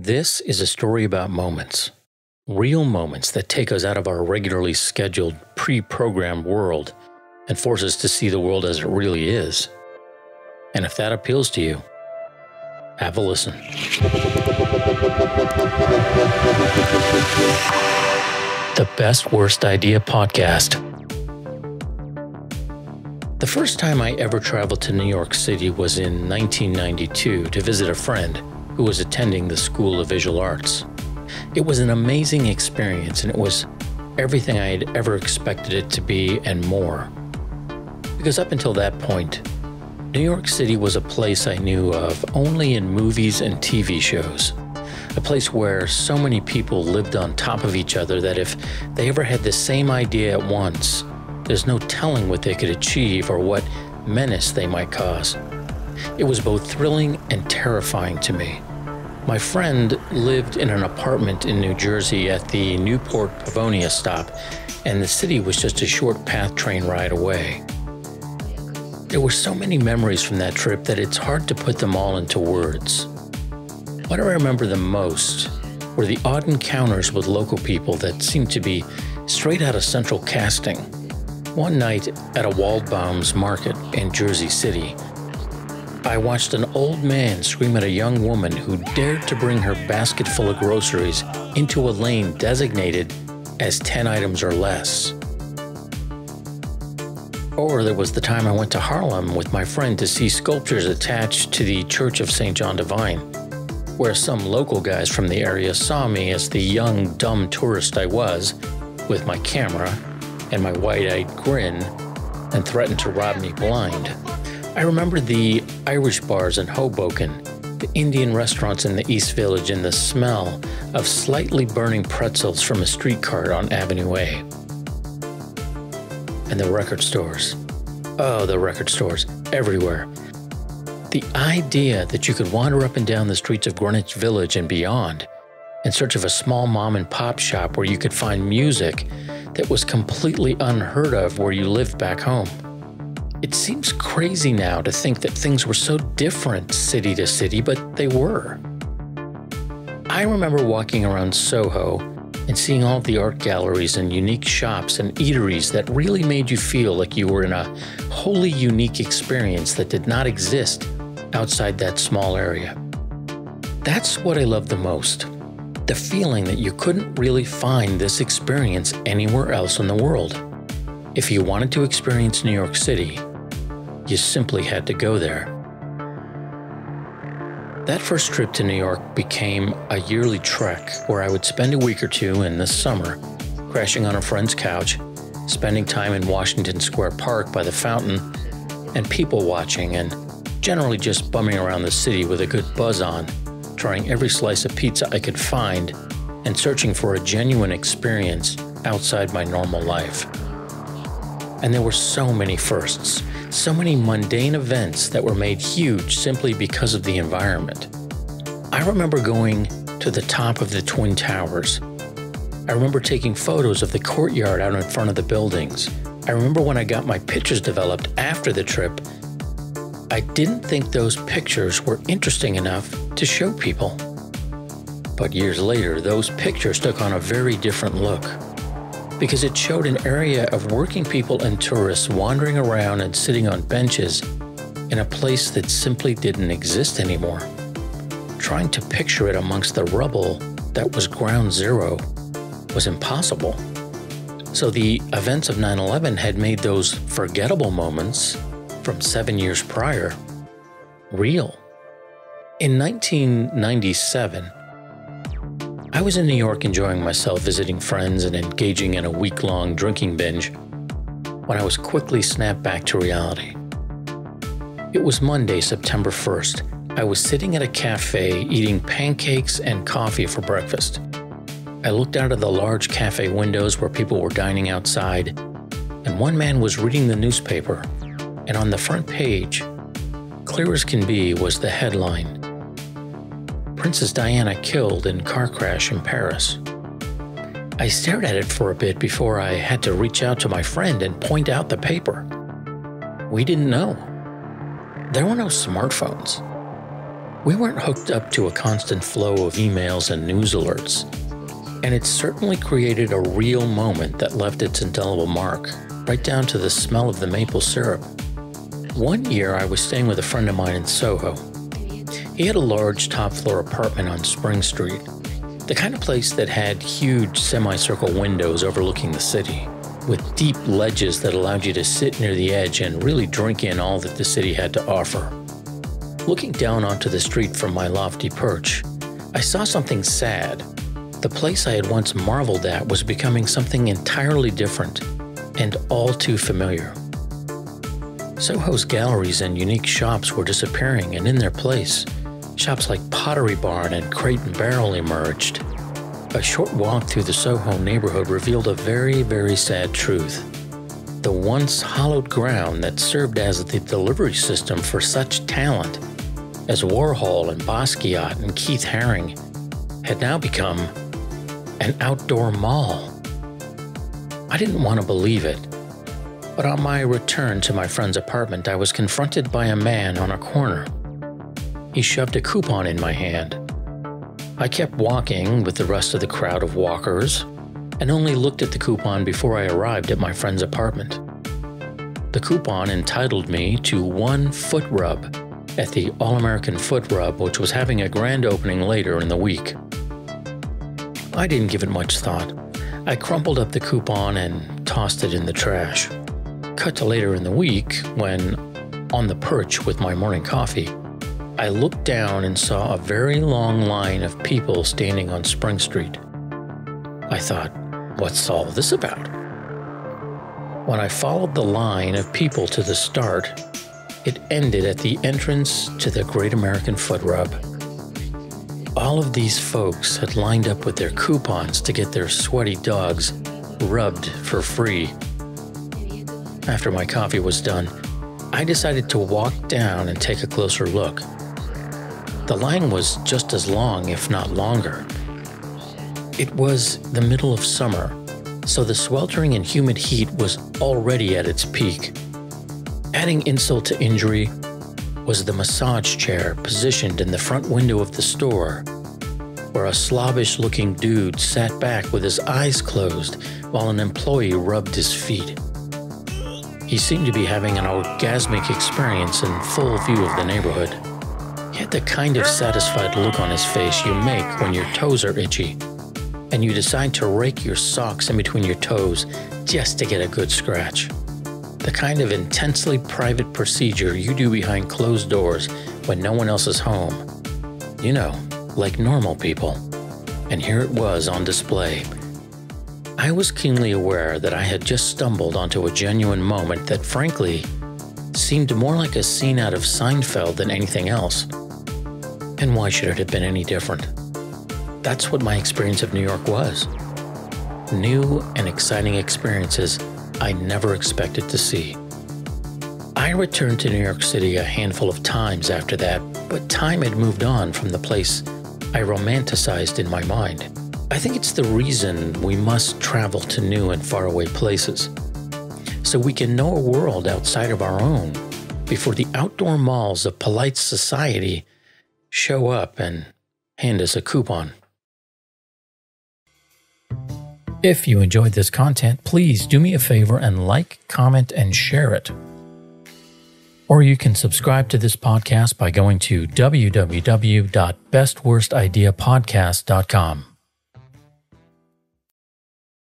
This is a story about moments, real moments that take us out of our regularly scheduled, pre-programmed world and force us to see the world as it really is. And if that appeals to you, have a listen. The Best Worst Idea Podcast. The first time I ever traveled to New York City was in 1992 to visit a friend who was attending the School of Visual Arts. It was an amazing experience, and it was everything I had ever expected it to be and more. Because up until that point, New York City was a place I knew of only in movies and TV shows. A place where so many people lived on top of each other that if they ever had the same idea at once, there's no telling what they could achieve or what menace they might cause. It was both thrilling and terrifying to me. My friend lived in an apartment in New Jersey at the Newport Pavonia stop, and the city was just a short PATH train ride away. There were so many memories from that trip that it's hard to put them all into words. What I remember the most were the odd encounters with local people that seemed to be straight out of central casting. One night at a Waldbaum's market in Jersey City, I watched an old man scream at a young woman who dared to bring her basket full of groceries into a lane designated as 10 items or less. Or there was the time I went to Harlem with my friend to see sculptures attached to the Church of St. John Divine, where some local guys from the area saw me as the young, dumb tourist I was, with my camera and my wide-eyed grin, and threatened to rob me blind. I remember the Irish bars in Hoboken, the Indian restaurants in the East Village, and the smell of slightly burning pretzels from a street cart on Avenue A. And the record stores. Oh, the record stores everywhere. The idea that you could wander up and down the streets of Greenwich Village and beyond in search of a small mom and pop shop where you could find music that was completely unheard of where you lived back home. It seems crazy now to think that things were so different city to city, but they were. I remember walking around Soho and seeing all the art galleries and unique shops and eateries that really made you feel like you were in a wholly unique experience that did not exist outside that small area. That's what I love the most. The feeling that you couldn't really find this experience anywhere else in the world. If you wanted to experience New York City, you simply had to go there. That first trip to New York became a yearly trek where I would spend a week or two in the summer, crashing on a friend's couch, spending time in Washington Square Park by the fountain, and people watching, and generally just bumming around the city with a good buzz on, trying every slice of pizza I could find, and searching for a genuine experience outside my normal life. And there were so many firsts, so many mundane events that were made huge simply because of the environment. I remember going to the top of the Twin Towers. I remember taking photos of the courtyard out in front of the buildings. I remember when I got my pictures developed after the trip, I didn't think those pictures were interesting enough to show people. But years later, those pictures took on a very different look, because it showed an area of working people and tourists wandering around and sitting on benches in a place that simply didn't exist anymore. Trying to picture it amongst the rubble that was ground zero was impossible. So the events of 9/11 had made those forgettable moments from 7 years prior real. In 1997, I was in New York enjoying myself, visiting friends and engaging in a week-long drinking binge, when I was quickly snapped back to reality. It was Monday, September 1st. I was sitting at a cafe eating pancakes and coffee for breakfast. I looked out of the large cafe windows where people were dining outside, and one man was reading the newspaper, and on the front page, clear as can be, was the headline, "Princess Diana killed in car crash in Paris." I stared at it for a bit before I had to reach out to my friend and point out the paper. We didn't know. There were no smartphones. We weren't hooked up to a constant flow of emails and news alerts, and it certainly created a real moment that left its indelible mark, right down to the smell of the maple syrup. One year, I was staying with a friend of mine in Soho. He had a large top-floor apartment on Spring Street, the kind of place that had huge semicircle windows overlooking the city, with deep ledges that allowed you to sit near the edge and really drink in all that the city had to offer. Looking down onto the street from my lofty perch, I saw something sad. The place I had once marveled at was becoming something entirely different and all too familiar. Soho's galleries and unique shops were disappearing, and in their place, shops like Pottery Barn and Crate and Barrel emerged. A short walk through the Soho neighborhood revealed a very, very sad truth. The once hallowed ground that served as the delivery system for such talent as Warhol and Basquiat and Keith Haring had now become an outdoor mall. I didn't want to believe it, but on my return to my friend's apartment, I was confronted by a man on a corner. He shoved a coupon in my hand. I kept walking with the rest of the crowd of walkers and only looked at the coupon before I arrived at my friend's apartment. The coupon entitled me to one foot rub at the All-American Foot Rub, which was having a grand opening later in the week. I didn't give it much thought. I crumpled up the coupon and tossed it in the trash. Cut to later in the week, when, on the perch with my morning coffee, I looked down and saw a very long line of people standing on Spring Street. I thought, what's all this about? When I followed the line of people to the start, it ended at the entrance to the Great American Foot Rub. All of these folks had lined up with their coupons to get their sweaty dogs rubbed for free. After my coffee was done, I decided to walk down and take a closer look. The line was just as long, if not longer. It was the middle of summer, so the sweltering and humid heat was already at its peak. Adding insult to injury was the massage chair positioned in the front window of the store, where a slobbish-looking dude sat back with his eyes closed while an employee rubbed his feet. He seemed to be having an orgasmic experience in full view of the neighborhood. He had the kind of satisfied look on his face you make when your toes are itchy, and you decide to rake your socks in between your toes just to get a good scratch. The kind of intensely private procedure you do behind closed doors when no one else is home. You know, like normal people. And here it was on display. I was keenly aware that I had just stumbled onto a genuine moment that, frankly, seemed more like a scene out of Seinfeld than anything else. And why should it have been any different? That's what my experience of New York was. New and exciting experiences I never expected to see. I returned to New York City a handful of times after that, but time had moved on from the place I romanticized in my mind. I think it's the reason we must travel to new and faraway places, so we can know a world outside of our own before the outdoor malls of polite society show up and hand us a coupon. If you enjoyed this content, please do me a favor and like, comment, and share it. Or you can subscribe to this podcast by going to www.bestworstideapodcast.com.